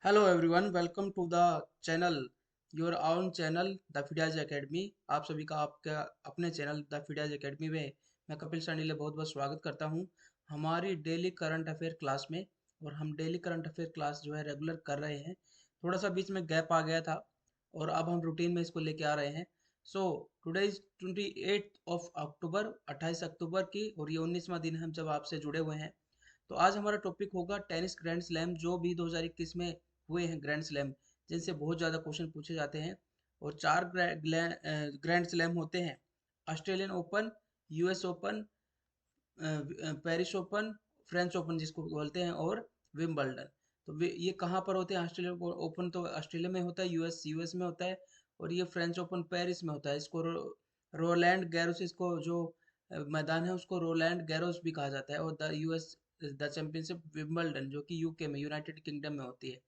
Hello everyone, welcome to the channel, your own channel the Fidias academy. आप सभी का आपका अपने चैनल द फिडियाज एकेडमी में मैं कपिल सानीले बहुत बहुत स्वागत करता हूं हमारी डेली करंट अफेयर क्लास में। और हम डेली करंट अफेयर क्लास जो है रेगुलर कर रहे हैं। थोड़ा सा बीच में गैप आ गया था और अब हम रूटीन में इसको लेके आ रहे हैं। So today is 28 of October, 28 अक्टूबर की, और ये 19वां दिन है हम जब आपसे जुड़े हुए हैं। तो आज हमारा टॉपिक होगा टेनिस ग्रैंड स्लैम, जो भी 2021 में हुए हैं ग्रैंड स्लैम, जिनसे बहुत ज़्यादा क्वेश्चन पूछे जाते हैं। और चार ग्रैंड स्लैम होते हैं: Australian open, US open, Paris open, French open जिसको बोलते हैं, और विंबलडन। तो ये कहाँ पर होते हैं? ऑस्ट्रेलियन ओपन तो ऑस्ट्रेलिया में होता है, यूएस में होता है। और ये फ्रेंच ओपन पेरिस में होता है। इसको रोलैंड गैरोस, इसको जो मैदान है उसको रोलैंड गैरोस भी कहा जाता है। और द चैंपियनशिप विंबलडन, जो कि यूके में, यूनाइटेड किंगडम में होती है।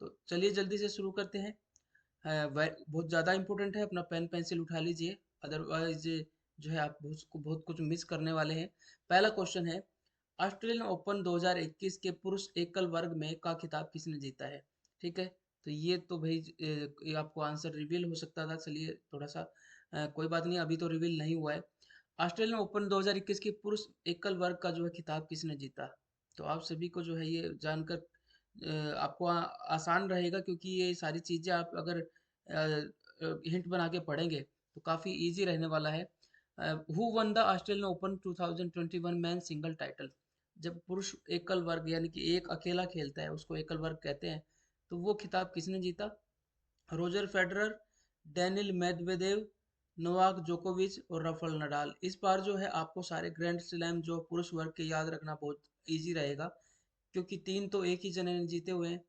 तो चलिए जल्दी से शुरू करते हैं। बहुत ज़्यादा इंपॉर्टेंट है, अपना पेन पेंसिल उठा लीजिए, अदरवाइज जो है आप बहुत कुछ मिस करने वाले हैं। पहला क्वेश्चन है, ऑस्ट्रेलियन ओपन 2021 के पुरुष एकल वर्ग में का खिताब किसने जीता है? ठीक है, तो ये तो भाई ये आपको आंसर रिवील हो सकता था। चलिए थोड़ा सा कोई बात नहीं, अभी तो रिवील नहीं हुआ है। ऑस्ट्रेलियन ओपन 2021 के पुरुष एकल वर्ग का जो है खिताब किसने जीता? तो आप सभी को जो है ये जानकर आपको आसान रहेगा, क्योंकि ये सारी चीज़ें आप अगर हिंट बना के पढ़ेंगे तो काफ़ी इजी रहने वाला है। Who one the Australian Open 2021 man single title? जब पुरुष एकल वर्ग यानी कि एक अकेला खेलता है उसको एकल वर्ग कहते हैं। तो वो खिताब किसने जीता? Roger Federer, Daniil Medvedev, Novak जोकोविच और राफेल नडाल। इस बार जो है आपको सारे ग्रैंड स्लैम जो पुरुष वर्ग के याद रखना बहुत इजी रहेगा, क्योंकि तीन तो एक ही जने ने जीते हुए हैं।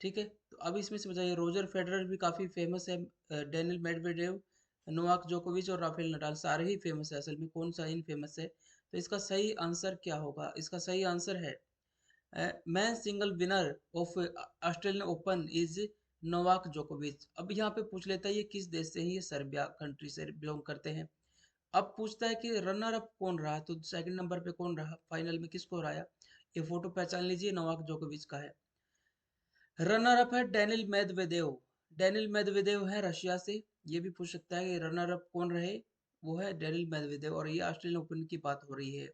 ठीक है, तो अब इसमें से बताइए, रोजर फेडरर भी काफ़ी फेमस है, डेनिल मेडवेडेव, नोवाक जोकोविच और राफेल नडाल सारे ही फेमस है। असल में कौन सा इन फेमस है? तो इसका सही आंसर क्या होगा? इसका सही आंसर है man single winner of Australian open is Novak जोकोविच। अब यहाँ पे पूछ लेता है ये किस देश से है? ये सर्बिया कंट्री से बिलोंग करते हैं। अब पूछता है कि रनर अप कौन रहा, तो सेकंड नंबर पे कौन रहा, फाइनल में किसको हराया? ये फोटो पहचान लीजिए, नोवाक जोकोविच का है। रनर अप है डेनिल मेदवेदेव। डेनिल मेदवेदेव है रशिया से। ये भी पूछ सकता है कि रनर अप कौन रहे, वो है डेनिल मेदवेदेव। और ये ऑस्ट्रेलियन ओपन की बात हो रही है।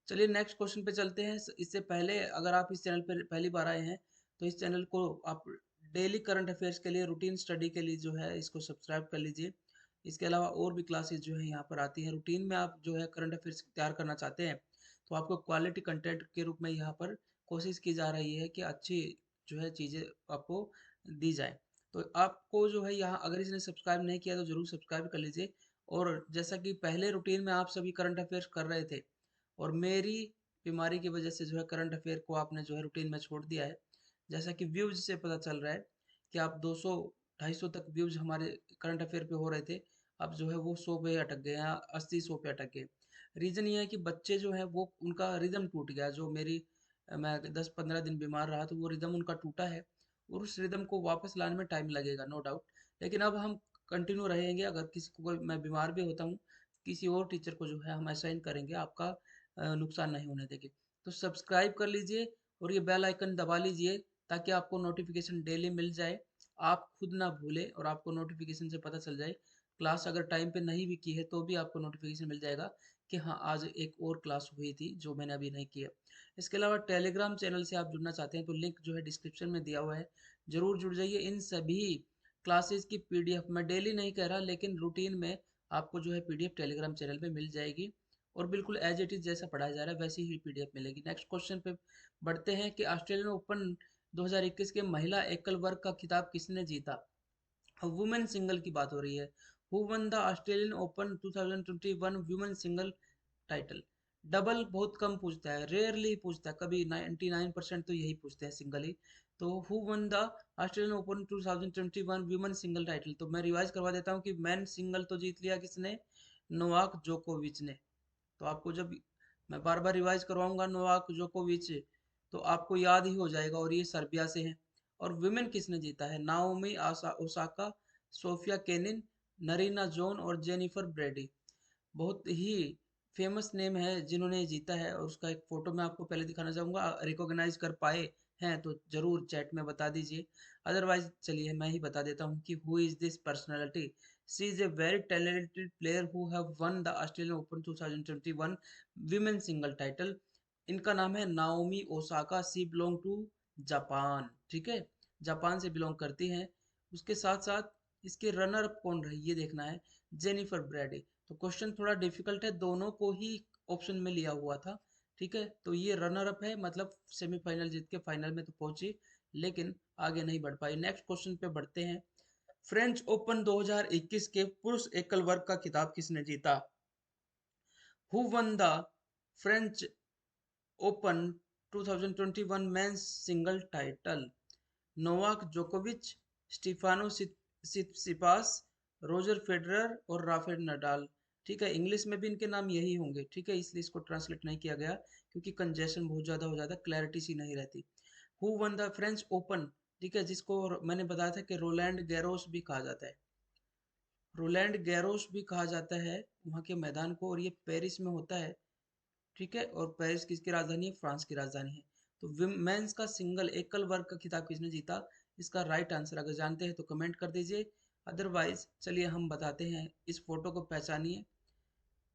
चलिए नेक्स्ट क्वेश्चन पे चलते हैं। इससे पहले अगर आप इस चैनल पर पहली बार आए हैं तो इस चैनल को आप डेली करंट अफेयर्स के लिए, रूटीन स्टडी के लिए जो है इसको सब्सक्राइब कर लीजिए। इसके अलावा और भी क्लासेस जो है यहाँ पर आती हैं। रूटीन में आप जो है करंट अफेयर्स तैयार करना चाहते हैं तो आपको क्वालिटी कंटेंट के रूप में यहाँ पर कोशिश की जा रही है कि अच्छी जो है चीज़ें आपको दी जाए। तो आपको जो है यहाँ, अगर इसने सब्सक्राइब नहीं किया तो ज़रूर सब्सक्राइब कर लीजिए। और जैसा कि पहले रूटीन में आप सभी करंट अफेयर्स कर रहे थे, और मेरी बीमारी की वजह से जो है करंट अफेयर को आपने जो है रूटीन में छोड़ दिया है। जैसा कि व्यूज से पता चल रहा है कि आप 200 250 तक व्यूज हमारे करंट अफेयर पे हो रहे थे, अब जो है वो 100 पे अटक गए या 80 100 पे अटक गए। रीज़न ये है कि बच्चे जो है वो उनका रिदम टूट गया। जो मेरी मैं 10-15 दिन बीमार रहा तो वो रिदम उनका टूटा है, और उस रिदम को वापस लाने में टाइम लगेगा, नो डाउट। लेकिन अब हम कंटिन्यू रहेंगे। अगर किसी को कोई, मैं बीमार भी होता हूँ, किसी और टीचर को जो है हम असाइन करेंगे, आपका नुकसान नहीं होने देंगे। तो सब्सक्राइब कर लीजिए और ये बेल आइकन दबा लीजिए, ताकि आपको नोटिफिकेशन डेली मिल जाए। आप खुद ना भूलें और आपको नोटिफिकेशन से पता चल जाए। क्लास अगर टाइम पे नहीं भी की है तो भी आपको नोटिफिकेशन मिल जाएगा कि हाँ आज एक और क्लास हुई थी जो मैंने अभी नहीं किया। इसके अलावा टेलीग्राम चैनल से आप जुड़ना चाहते हैं तो लिंक जो है डिस्क्रिप्शन में दिया हुआ है, ज़रूर जुड़ जाइए। इन सभी क्लासेस की पीडीएफ मैं डेली नहीं कह रहा, लेकिन रूटीन में आपको जो है पीडीएफ टेलीग्राम चैनल पे मिल जाएगी। और बिल्कुल एज इट इज जैसा पढ़ाया जा रहा है वैसी ही पीडीएफ मिलेगी। नेक्स्ट क्वेश्चन पे बढ़ते हैं कि ऑस्ट्रेलियन ओपन 2021 के महिला एकल वर्ग का खिताब किसने जीता? वुमेन सिंगल की बात हो रही है। Who one the Australian Open 2021 women single title? Double बहुत कम पूछता है, रेयरली पूछता है, कभी 99% तो यही पूछते हैं सिंगल ही। तो who one the Australian Open 2021 women single title? तो मैं रिवाइज करवा देता हूँ कि मैन सिंगल तो जीत लिया किसने? नोवाक जोकोविच ने। तो आपको जब मैं बार बार रिवाइज करवाऊंगा नोवाक जोकोविच, तो आपको याद ही हो जाएगा। और ये सर्बिया से है। और विमेन किसने जीता है? Naomi Osaka, Sofia Kenin, Narina Joan और जेनिफर ब्रेडी। बहुत ही फेमस नेम है जिन्होंने जीता है, और उसका एक फोटो मैं आपको पहले दिखाना चाहूंगा, रिकॉग्नाइज कर पाए हैं तो जरूर चैट में बता दीजिए, अदरवाइज चलिए मैं ही बता देता हूँ कि who is this personality. She is a very talented player who have won the Australian Open 2021 women single title. इनका नाम है Naomi Osaka, she belong to Japan, ठीक है, जापान से बिलोंग करती हैं। उसके साथ साथ इसके रनर अप कौन रही ये देखना है, जेनिफर ब्रैडी। तो क्वेश्चन थोड़ा डिफिकल्ट है, दोनों को ही ऑप्शन में लिया हुआ था, ठीक है। तो ये रनर अप है, मतलब सेमीफाइनल जीत के फाइनल में तो पहुंची, लेकिन आगे नहीं बढ़ पाई। नेक्स्ट क्वेश्चन पे बढ़ते हैं। फ्रेंच ओपन 2021 के पुरुष एकल वर्ग का खिताब किसने जीता? Who one the French open 2021 men's single title? Novak जोकोविच, स्टीफानो सिपास, रोजर फेडरर और राफेल नडाल, ठीक है। इंग्लिश में भी इनके नाम यही होंगे, ठीक है, इसलिए इसको ट्रांसलेट नहीं किया गया, क्योंकि कंजेशन बहुत ज्यादा हो जाता, क्लैरिटी सी नहीं रहती। Who one the French open, ठीक है, जिसको मैंने बताया था कि रोलैंड गैरोस भी कहा जाता है, रोलैंड गैरोस भी कहा जाता है वहाँ के मैदान को, और ये पेरिस में होता है, ठीक है। और पेरिस किसकी राजधानी है? फ्रांस की राजधानी है। तो मेंस का सिंगल एकल वर्ग का खिताब किसने जीता? इसका राइट आंसर अगर जानते हैं तो कमेंट कर दीजिए, अदरवाइज चलिए हम बताते हैं। इस फोटो को पहचानिए,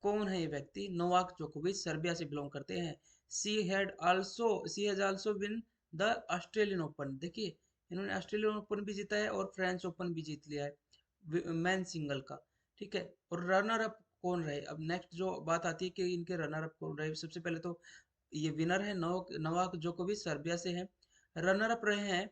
कौन है ये व्यक्ति? नोवाक जोकोविच, सर्बिया से बिलोंग करते हैं। She has also win the Australian Open, देखिए इन्होंने ऑस्ट्रेलियन ओपन भी जीता है और फ्रेंच ओपन भी जीत लिया है मैन सिंगल का, ठीक है। और रनर अप कौन रहे? अब नेक्स्ट जो बात आती है कि इनके रनर अप कौन रहे, सबसे पहले तो ये विनर है नोवाक जोकोविच, सर्बिया से है। रनर अप रहे हैं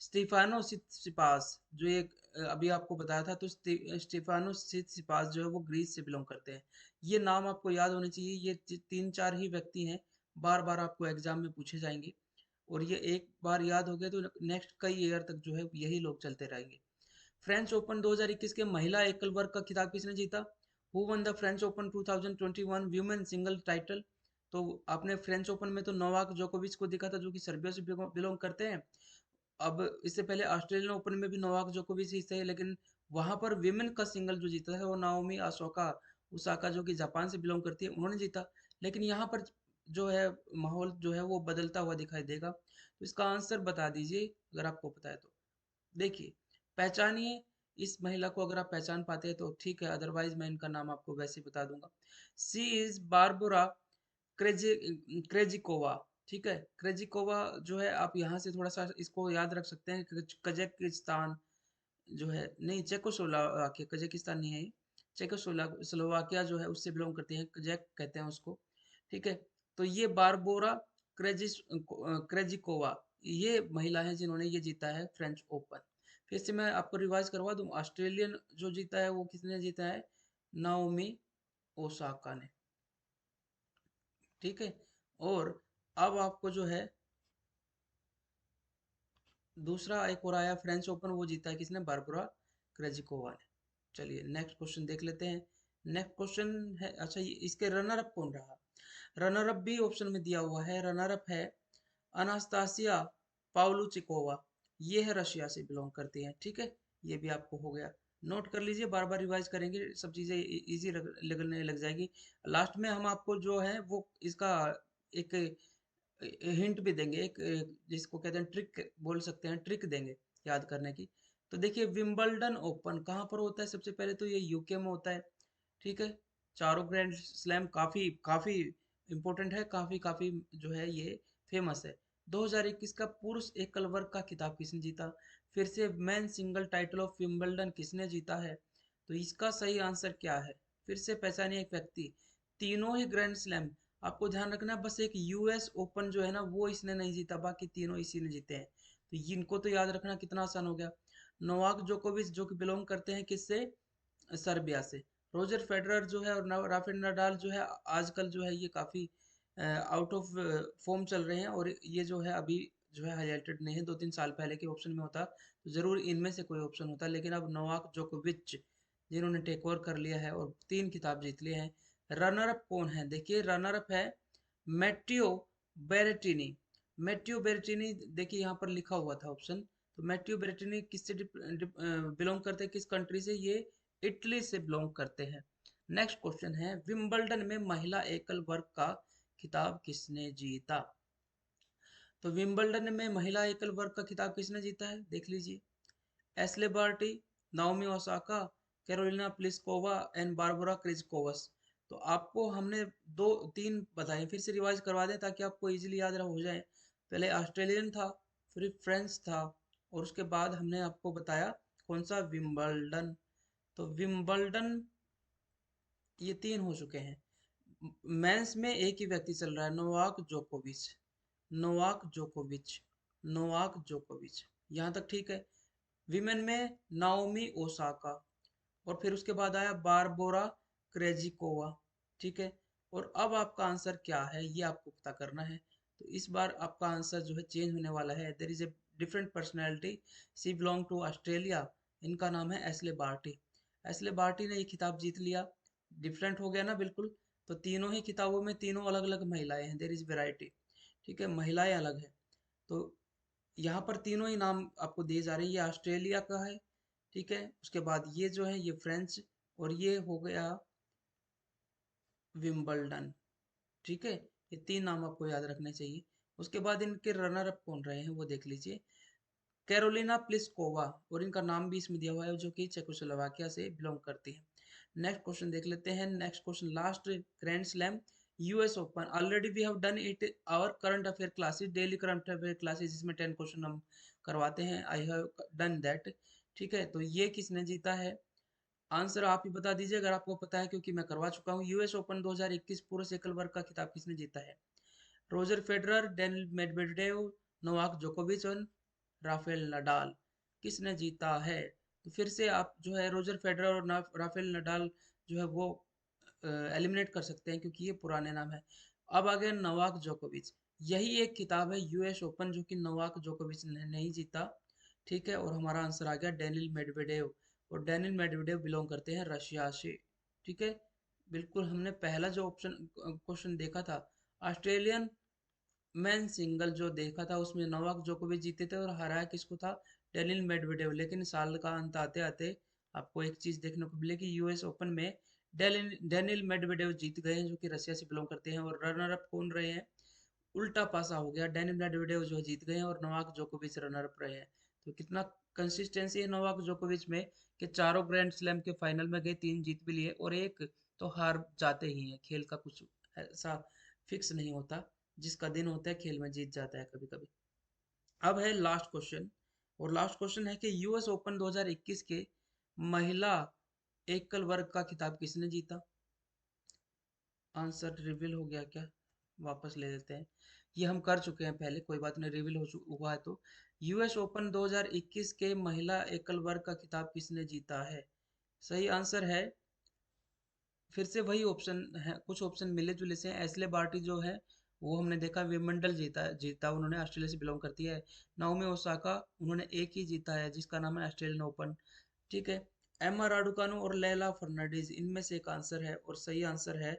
स्टीफानो सिपास, जो एक अभी आपको बताया था, तो स्टीफानो सिपास जो है वो ग्रीस से बिलोंग करते हैं। ये नाम आपको याद होने चाहिए, ये तीन चार ही व्यक्ति हैं, बार बार आपको एग्जाम में पूछे जाएंगे, और ये एक बार याद हो गए तो नेक्स्ट कई ईयर तक जो है यही लोग चलते रहेंगे। फ्रेंच ओपन 2021 के महिला एकल वर्ग का खिताब किसने जीता? Who one the French open 2021 women single title? तो आपने फ्रेंच ओपन में तो नोवाक जोकोविच को देखा था, जो कि सर्बिया से बिलोंग करते हैं। अब इससे पहले ऑस्ट्रेलियन ओपन में भी नोवाक जोकोविच ही थे, लेकिन वहां पर विमेन का सिंगल जो जीता है वो नाओमी ओसाका जो कि जापान से बिलोंग करती है, उन्होंने जीता। लेकिन यहाँ पर जो है माहौल जो है वो बदलता हुआ दिखाई देगा। तो इसका आंसर बता दीजिए अगर आपको पता है तो। देखिए, पहचानिए इस महिला को, अगर आप पहचान पाते हैं तो ठीक है, अदरवाइज मैं इनका नाम आपको वैसे ही बता दूंगा। सी इज बारबोरा क्रेजी क्रेजिकोवा, ठीक है। क्रेजिकोवा जो है, आप यहाँ से थोड़ा सा इसको याद रख सकते हैं, कजाकिस्तान जो है, नहीं चेकोस्लोवाकिया, कजाकिस्तान नहीं है ये, चेकोस्लोवाकिया जो है उससे बिलोंग करती है, कजैक कहते हैं उसको, ठीक है। तो ये बारबोरा क्रेजिकोवा ये महिला है जिन्होंने ये जीता है फ्रेंच ओपन। फिर से मैं आपको रिवाइज करवा दूं, ऑस्ट्रेलियन जो जीता है वो किसने जीता है? नाओमी ओसाका ने, ठीक है। और अब आपको जो है दूसरा एक और आया फ्रेंच ओपन, वो जीता है किसने? बारबरा क्रेजिकोवा ने। चलिए नेक्स्ट क्वेश्चन देख लेते हैं। नेक्स्ट क्वेश्चन है, अच्छा इसके रनर अप कौन रहा? रनर अप भी ऑप्शन में दिया हुआ है, रनर अप है अनास्तासिया पावलुचिकोवा, ये है रशिया से बिलोंग करती हैं, ठीक है। ये भी आपको हो गया, नोट कर लीजिए, बार बार रिवाइज करेंगे सब चीज़ें इजी लगने लग जाएगी। लास्ट में हम आपको जो है वो इसका एक हिंट भी देंगे, एक जिसको कहते हैं ट्रिक बोल सकते हैं, ट्रिक देंगे याद करने की। तो देखिए विंबलडन ओपन कहाँ पर होता है? सबसे पहले तो ये यूके में होता है, ठीक है। चारों ग्रैंड स्लैम काफी काफी इंपॉर्टेंट है, काफी काफी जो है ये फेमस है। 2021 का पुरुष एकल वर्ग का खिताब किसने जीता? फिर से man single title of Wimbledon किसने जीता है? तो इसका सही आंसर क्या है? फिर से पहचानिए एक व्यक्ति, तीनों ही ग्रैंड स्लैम, आपको ध्यान रखना है, बस एक यूएस ओपन जो है ना वो इसने नहीं जीता, बाकी तीनों इसी ने जीते हैं। तो इनको तो याद रखना कितना आसान हो गया। नोवाक जोकोविच जो कि बिलोंग करते हैं किससे? सर्बिया से। रोजर फेडरर जो है और राफेल नडाल जो है आजकल जो है ये काफी आउट ऑफ फॉर्म चल रहे हैं, और ये जो है अभी जो है हाईलाइटेड नहीं है, 2-3 साल पहले के ऑप्शन में होता तो जरूर इनमें से कोई ऑप्शन होता, लेकिन अब नोवाक जोकोविच जिन्होंने टेक ओवर कर लिया है और 3 खिताब जीत लिए हैं। रनर अप कौन है? देखिए रनर अप है मैट्टियो बेरेटिनी। मैट्टियो बेरेटिनी, देखिए यहाँ पर लिखा हुआ था ऑप्शन, तो मैट्टियो बेरेटिनी किससे बिलोंग करते हैं, किस कंट्री से? ये इटली से बिलोंग करते हैं। नेक्स्ट क्वेश्चन है, विंबलडन में महिला एकल वर्ग का खिताब किसने जीता? तो विंबलडन में महिला एकल वर्ग का खिताब किसने जीता है, देख लीजिए। Ashleigh Barty, Naomi Osaka, Karolina Pliskova and Barbora Krejcikova. तो आपको हमने दो तीन बताए, फिर से रिवाइज करवा दें ताकि आपको इजीली याद हो जाए। पहले ऑस्ट्रेलियन था, फिर फ्रेंच था, और उसके बाद हमने आपको बताया कौन सा, विंबलडन। तो विंबलडन ये तीन हो चुके हैं। मेंस में एक ही व्यक्ति चल रहा है, नोवाक जोकोविच, नोवाक जोकोविच, नोवाक जोकोविच, यहाँ तक ठीक है। विमेन में नाओमी ओसाका, और फिर उसके बाद आया बारबोरा क्रेजिकोवा, ठीक है। और अब आपका आंसर क्या है ये आपको पता करना है। तो इस बार आपका आंसर जो है चेंज होने वाला है। There is a different personality, she belong to Australia. इनका नाम है एस्ले बार्टी। एस्ले बार्टी ने ये खिताब जीत लिया। डिफरेंट हो गया ना बिल्कुल। तो तीनों ही किताबों में तीनों अलग अलग महिलाएं हैं, देयर इज वेराइटी, ठीक है, महिलाएं अलग है। तो यहाँ पर तीनों ही नाम आपको दिए जा रहे हैं। ये ऑस्ट्रेलिया का है, ठीक है, उसके बाद ये जो है ये फ्रेंच, और ये हो गया विंबलडन, ठीक है। ये तीन नाम आपको याद रखने चाहिए। उसके बाद इनके रनर अप कौन रहे हैं वो देख लीजिए। कैरोलिना प्लिस्कोवा, और इनका नाम भी इसमें दिया हुआ है, जो कि चेकोस्लोवाकिया से बिलोंग करती है। नेक्स्ट क्वेश्चन देख लेते हैं। Next question, last grand slam US Open, already we have done it our current affair classes, daily current affair classes, इसमें 10 क्वेश्चन हम करवाते हैं, आई हैव डन दैट, ठीक है। तो ये किसने जीता है, आंसर आप ही बता दीजिए अगर आपको पता है, क्योंकि मैं करवा चुका हूँ। यूएस ओपन 2021 पुरुष एकल वर्ग का खिताब किसने जीता है? Roger Federer, Daniil Medvedev, Novak जोकोविच और राफेल नडाल। किसने जीता है? तो फिर से आप जो है रोजर फेडरर और राफेल नडाल जो है वो एलिमिनेट कर सकते हैं, क्योंकि ये पुराने नाम है। अब आ गया नोवाक जोकोविच। यही एक किताब है यूएस ओपन जो कि नोवाक जोकोविच ने नहीं जीता, ठीक है। और हमारा आंसर आ गया डेनिल मेडवेडेव, और डेनिल मेडवेडेव बिलोंग करते हैं रशिया से, ठीक है। बिल्कुल, हमने पहला जो ऑप्शन क्वेश्चन देखा था, ऑस्ट्रेलियन मैन सिंगल जो देखा था, उसमें नोवाक जोकोविच जीते थे, और हराया किसको था, डेनिल मेडवेडेव। लेकिन साल का अंत आते आते आपको एक चीज देखने को मिले कि यूएस ओपन में डेनिल मेडवेडेव जीत गए हैं, जो कि रशिया से बिलोंग करते हैं। और रनर अप कौन रहे हैं, उल्टा पासा हो गया, डेनिल मेडवेडेव जो जीत गए हैं और नोवाक जोकोविच रनर अप रहे हैं। तो कितना कंसिस्टेंसी है नोवाक जोकोविच में, कि चारों ग्रैंड स्लैम के फाइनल में गए, 3 जीत भी लिए, और एक तो हार जाते ही हैं। खेल का कुछ ऐसा फिक्स नहीं होता, जिसका दिन होता है खेल में जीत जाता है कभी कभी। अब है लास्ट क्वेश्चन, और लास्ट क्वेश्चन है कि यूएस ओपन 2021 के महिला एकल वर्ग का खिताब किसने जीता? आंसर रिवील हो गया क्या? वापस ले लेते हैं, ये हम कर चुके हैं पहले, कोई बात नहीं, रिवील हुआ है तो। यूएस ओपन 2021 के महिला एकल वर्ग का खिताब किसने जीता है? सही आंसर है, फिर से वही ऑप्शन है, कुछ ऑप्शन मिले जुले से हैं। एस्ले बार्टी जो है वो हमने देखा विंबलडन जीता उन्होंने, ऑस्ट्रेलिया से बिलोंग करती है। नाओमी ओसाका, उन्होंने एक ही जीता है जिसका नाम है ऑस्ट्रेलियन ओपन, ठीक है। एमा राडुकानो और लैला फर्नांडीज, इनमें से एक आंसर है, और सही आंसर है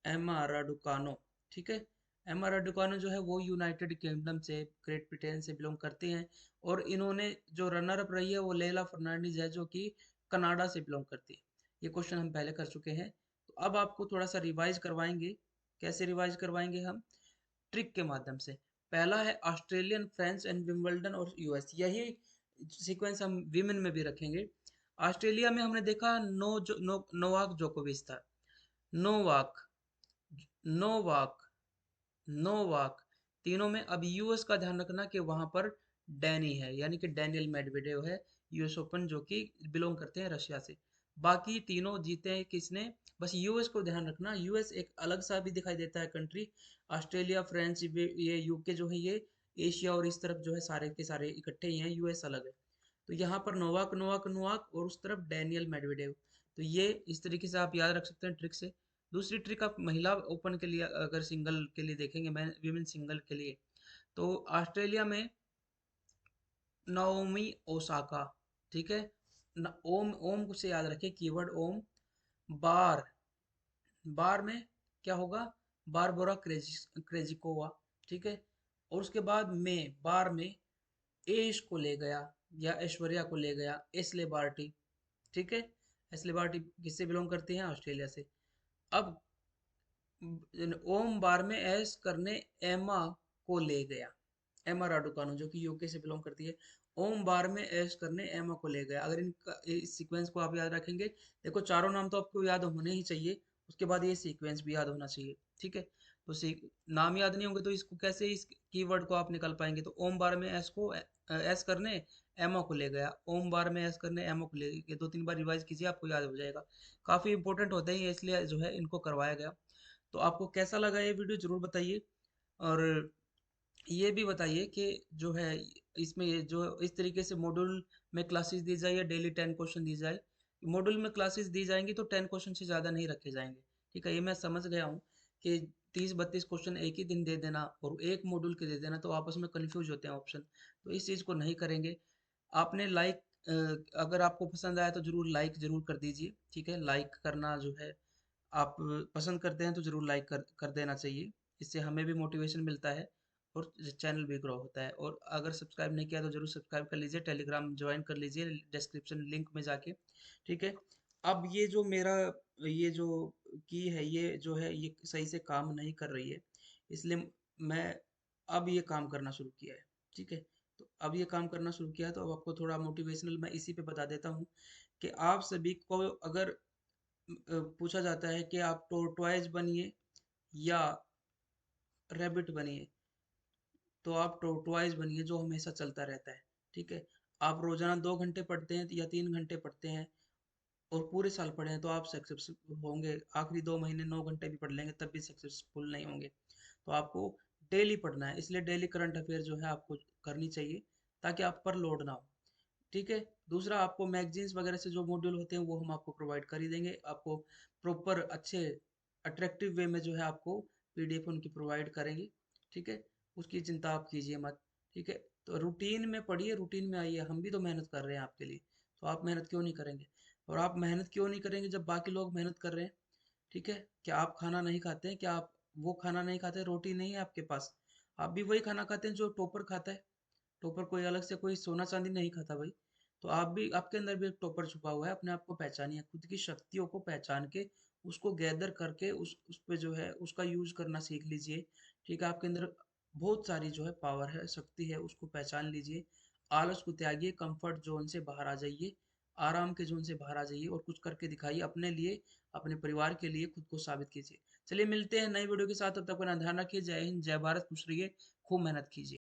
एमा राडुकानो, ठीक है। एमा राडुकानो जो है वो यूनाइटेड किंगडम से, ग्रेट ब्रिटेन से बिलोंग करती हैं। और इन्होंने जो रनर अप रही है वो लैला फर्नांडीज है, जो कि कनाडा से बिलोंग करती है। ये क्वेश्चन हम पहले कर चुके हैं। तो अब आपको थोड़ा सा रिवाइज करवाएंगे। कैसे रिवाइज करवाएंगे हम? ट्रिक के माध्यम से। पहला है ऑस्ट्रेलियन, फ्रेंच एंड विंबलडन और यूएस, यही सीक्वेंस हम विमेन में भी रखेंगे। ऑस्ट्रेलिया में हमने देखा नोवाक जोकोविच था, नोवाक, नोवाक, नोवाक, तीनों में। अब यूएस का ध्यान रखना कि वहां पर डैनी है, यानी कि डैनियल मेडवेडेव है, यूएस ओपन, जो कि बिलोंग करते हैं रशिया से। बाकी तीनों जीते हैं किसने? बस यूएस को ध्यान रखना, यूएस एक अलग सा भी दिखाई देता है कंट्री। ऑस्ट्रेलिया, फ्रांस, ये यूके जो है ये एशिया, और इस तरफ जो है सारे के सारे इकट्ठे ही हैं, यूएस अलग है। तो यहाँ पर नोवाक, नोवाक, नोवाक, और उस तरफ डैनियल मेडवेडेव। तो ये इस तरीके से आप याद रख सकते हैं ट्रिक से। दूसरी ट्रिक आप महिला ओपन के लिए अगर सिंगल के लिए देखेंगे, मैं विमेन सिंगल के लिए, तो ऑस्ट्रेलिया में नाओमी ओसाका, ठीक है। ओम, ओम से याद रखें कीवर्ड ओम। बार, बार में क्या होगा, बारबोरा क्रेजिकोवा, ठीक है। और उसके बाद में बार में एश को ले गया, या ऐश्वर्या को ले गया, एस्ले बार्टी, ठीक है। एस्ले बार्टी किससे बिलोंग करती हैं? ऑस्ट्रेलिया से। अब ओम बार में ऐश करने एमा को ले गया। एमा राडुकानु जो कि यूके से बिलोंग करती है। ओम बार में ऐश करने एमा को ले गया। अगर इनका इस सीक्वेंस को आप याद रखेंगे, देखो चारों नाम तो आपको याद होने ही चाहिए, उसके बाद ये सीक्वेंस भी याद होना चाहिए। ठीक है, तो नाम याद नहीं होंगे तो इसको कैसे इस कीवर्ड को आप निकाल पाएंगे। तो ओम बार में ऐश को ऐश करने एमा को ले गया। ओम बार में ऐश करने एमा को ले गया, ये 2-3 बार रिवाइज कीजिए, आपको याद हो जाएगा। काफी इंपॉर्टेंट होते हैं ये, इसलिए जो है इनको करवाया गया। तो आपको कैसा लगा ये वीडियो ज़रूर बताइए। और ये भी बताइए कि जो है इसमें ये जो इस तरीके से मॉड्यूल में क्लासेस दी जाए या डेली 10 क्वेश्चन दी जाए। मॉड्यूल में क्लासेस दी जाएंगी तो 10 क्वेश्चन से ज़्यादा नहीं रखे जाएंगे। ठीक है, ये मैं समझ गया हूँ कि 30-32 क्वेश्चन एक ही दिन दे देना और एक मॉड्यूल के दे देना तो आपस में कंफ्यूज होते हैं ऑप्शन। तो इस चीज़ को नहीं करेंगे। आपने लाइक, अगर आपको पसंद आया तो ज़रूर लाइक ज़रूर कर दीजिए। ठीक है, लाइक करना जो है, आप पसंद करते हैं तो ज़रूर लाइक कर देना चाहिए। इससे हमें भी मोटिवेशन मिलता है और चैनल भी ग्रो होता है। और अगर सब्सक्राइब नहीं किया तो ज़रूर सब्सक्राइब कर लीजिए, टेलीग्राम ज्वाइन कर लीजिए डिस्क्रिप्शन लिंक में जाके। ठीक है, अब ये जो मेरा ये जो की है, ये जो है ये सही से काम नहीं कर रही है, इसलिए मैं अब ये काम करना शुरू किया है। ठीक है, तो अब ये काम करना शुरू किया है तो अब आपको थोड़ा मोटिवेशनल मैं इसी पे बता देता हूँ कि आप सभी को अगर पूछा जाता है कि आप टॉर्टोइज बनिए या रैबिट बनिए, तो आप टॉर्टोइज बनिए जो हमेशा चलता रहता है। ठीक है, आप रोजाना 2 घंटे पढ़ते हैं या 3 घंटे पढ़ते हैं और पूरे साल पढ़े हैं तो आप सक्सेसफुल होंगे। आखिरी 2 महीने 9 घंटे भी पढ़ लेंगे तब भी सक्सेसफुल नहीं होंगे। तो आपको डेली पढ़ना है, इसलिए डेली करंट अफेयर जो है आपको करनी चाहिए ताकि आप पर लोड ना हो। ठीक है, दूसरा आपको मैगजीन्स वगैरह से जो मॉड्यूल होते हैं वो हम आपको प्रोवाइड कर ही देंगे। आपको प्रॉपर अच्छे अट्रैक्टिव वे में जो है आपको पीडीएफ उनकी प्रोवाइड करेंगे। ठीक है, उसकी चिंता आप कीजिए मत। ठीक है, तो रूटीन में पढ़िए, रूटीन में आइए, हम भी तो मेहनत कर रहे हैं आपके लिए। तो आप मेहनत क्यों नहीं करेंगे? और आप मेहनत क्यों नहीं करेंगे जब बाकी लोग मेहनत कर रहे हैं? ठीक है, क्या आप खाना नहीं खाते हैं? क्या आप वो खाना नहीं खाते? रोटी नहीं है आपके पास, आप भी वही खाना खाते हैं जो टॉपर खाता है। टॉपर कोई अलग से कोई सोना चांदी नहीं खाता भाई। तो आप भी, आपके अंदर भी एक टॉपर छुपा हुआ है। अपने आप को पहचानिए, खुद की शक्तियों को पहचान के उसको गैदर करके उस पे जो है उसका यूज करना सीख लीजिए। ठीक है, आपके अंदर बहुत सारी जो है पावर है, शक्ति है, उसको पहचान लीजिए। आलस को त्यागिए, कंफर्ट जोन से बाहर आ जाइए, आराम के जोन से बाहर आ जाइए और कुछ करके दिखाइए अपने लिए, अपने परिवार के लिए, खुद को साबित कीजिए। चलिए मिलते हैं नई वीडियो के साथ, तब तक अपना ध्यान रखिए। जय हिंद, जय भारत, खुश रहिए, खूब मेहनत कीजिए।